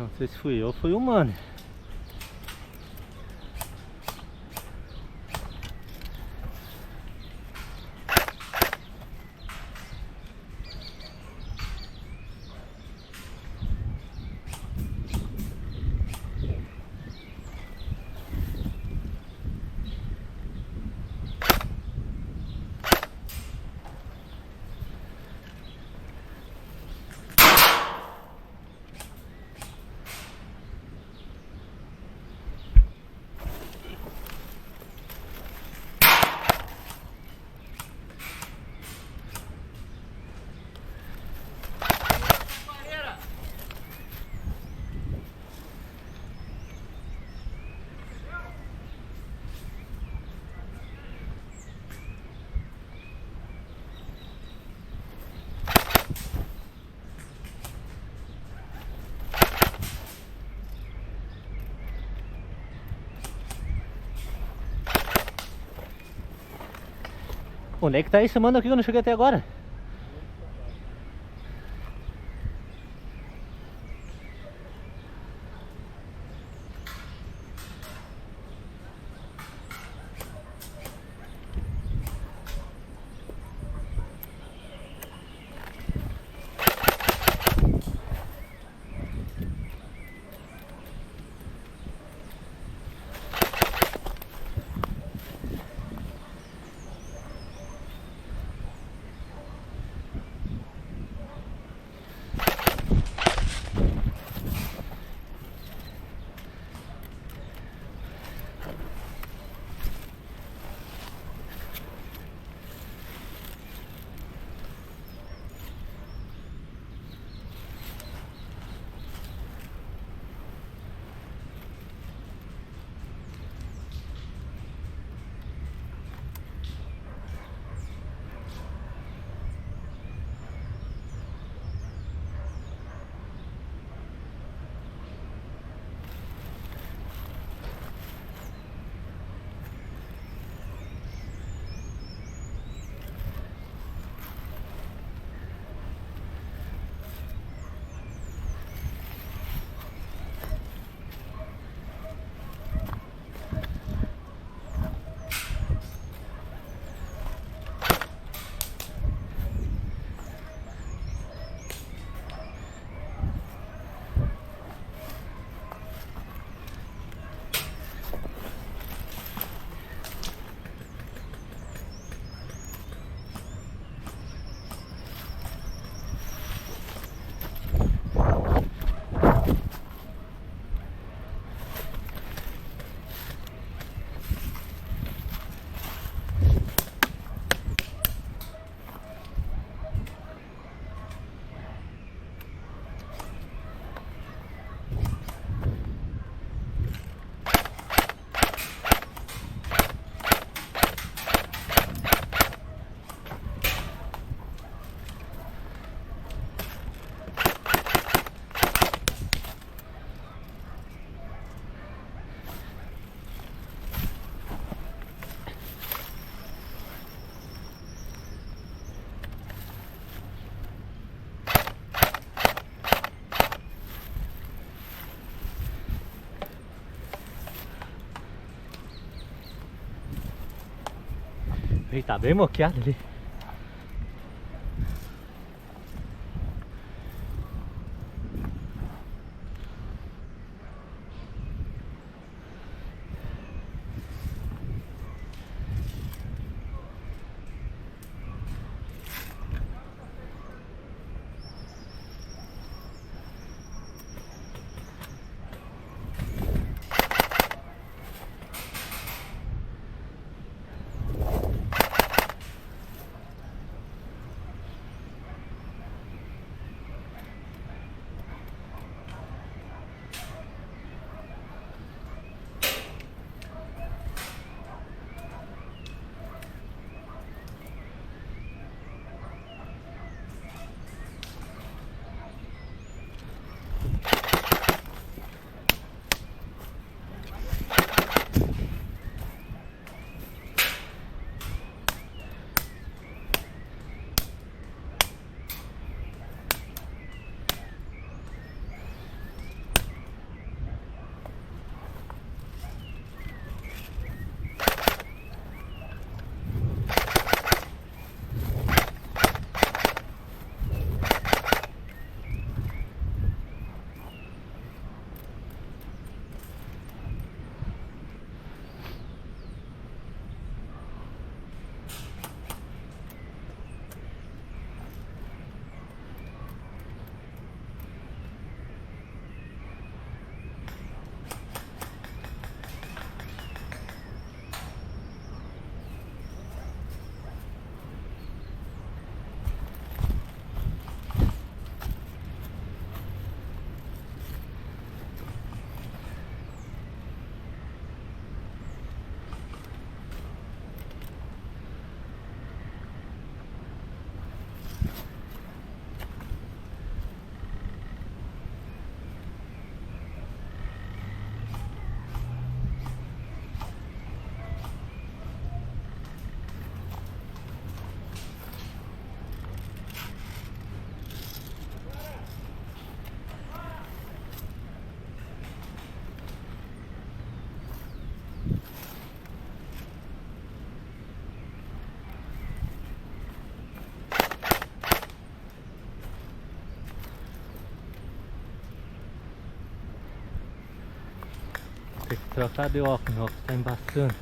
Não sei se fui eu ou foi o Mano. Onde é que tá esse mano aqui que eu não cheguei até agora? Ele tá bem moqueado ali. céu, cadê o óculos? O óculos tá embaçando.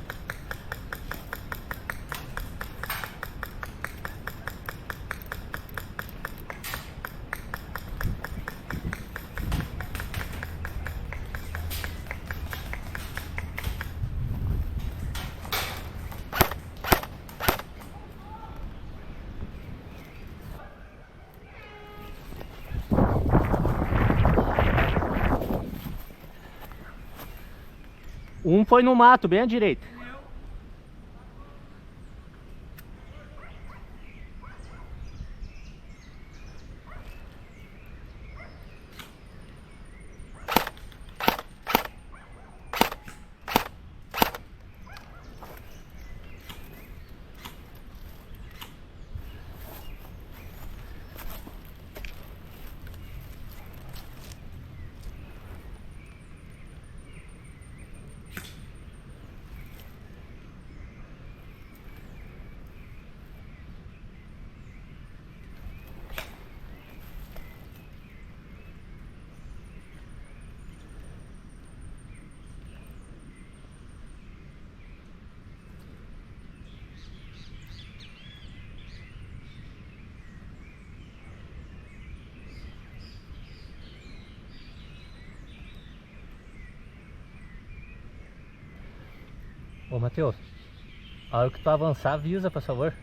Um foi no mato, bem à direita. Ô Matheus, a hora que tu avançar, avisa, por favor.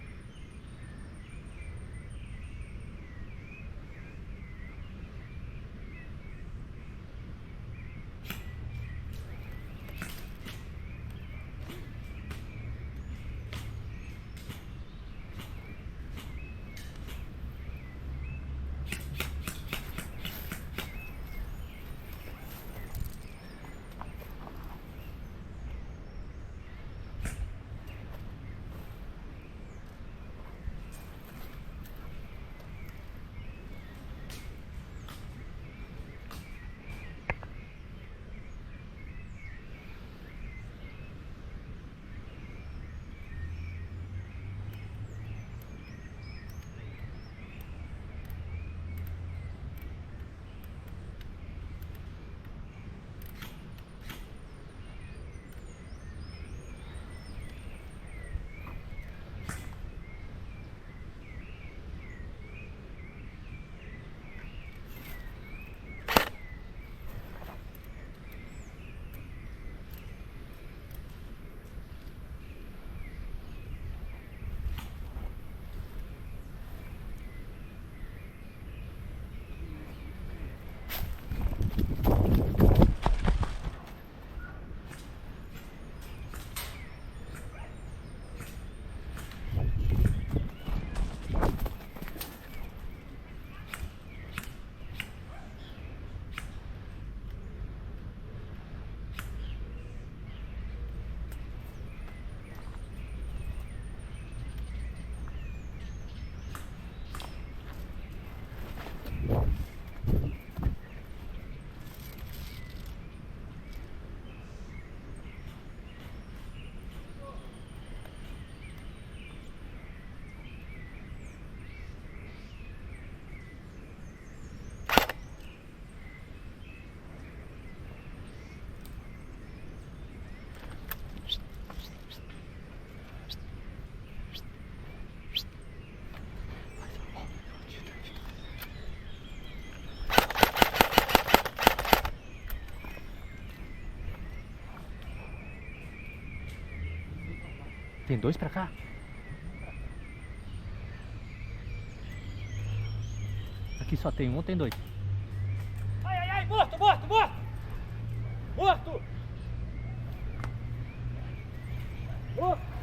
Tem dois pra cá? Aqui só tem um ou tem dois? Ai, ai, ai, morto, morto, morto! Morto! Morto!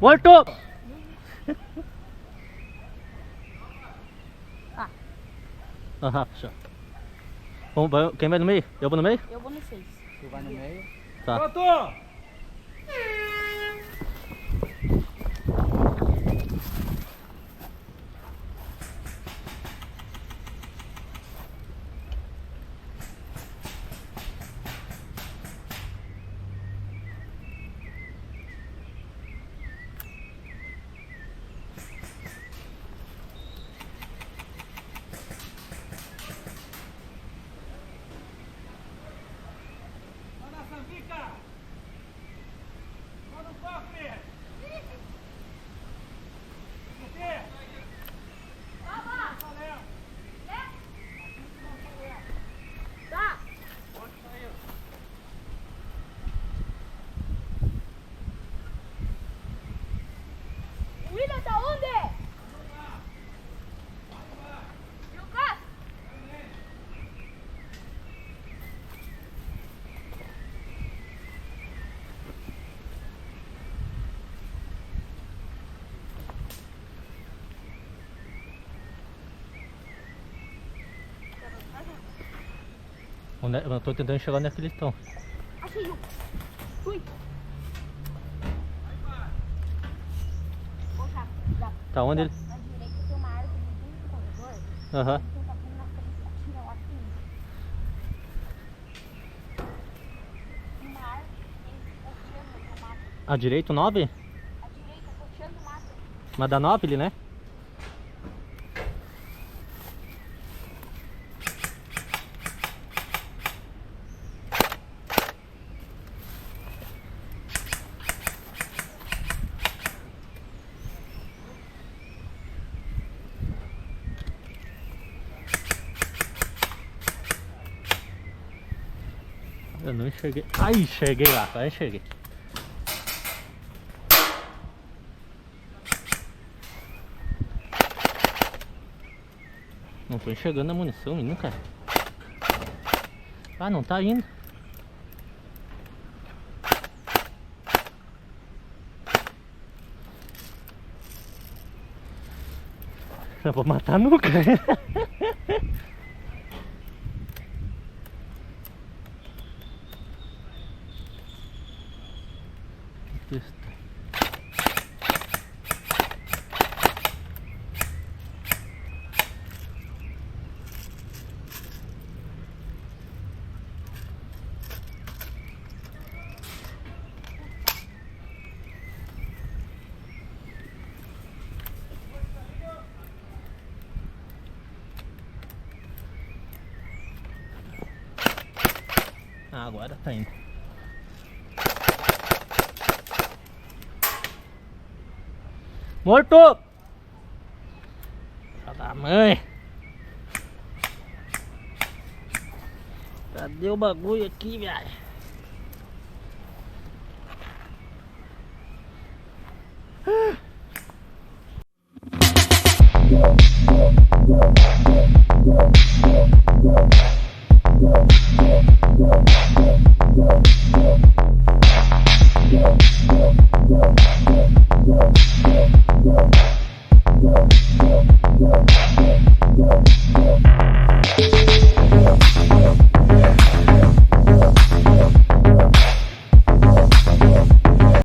Morto! Ah. Aham, fechou. Quem vai no meio? Eu vou no meio? Eu vou no 6. Tu vai no meio. Tá. Pronto! Manda Sambica! Manda um cofre! Você! Tá. O William tá onde? Lucas? Eu tô tentando chegar onde é que eles estão. Achei um. Fui. Ô, Japa, Japa. Tá onde ele? Na direita tem uma árvore no corredor. Aham. Tem um papinho na frente, atira lá assim. Uma árvore coxando no mato. À direita o 9? À direita, coxando o mato. Mas da 9 ele, né? Eu não enxerguei. Ai, enxerguei lá, agora enxerguei. Não tô enxergando a munição, menino, cara. Ah, não tá indo. Eu vou matar nunca. Ah, agora tá indo. Morto! Filha da mãe! Cadê o bagulho aqui, velho?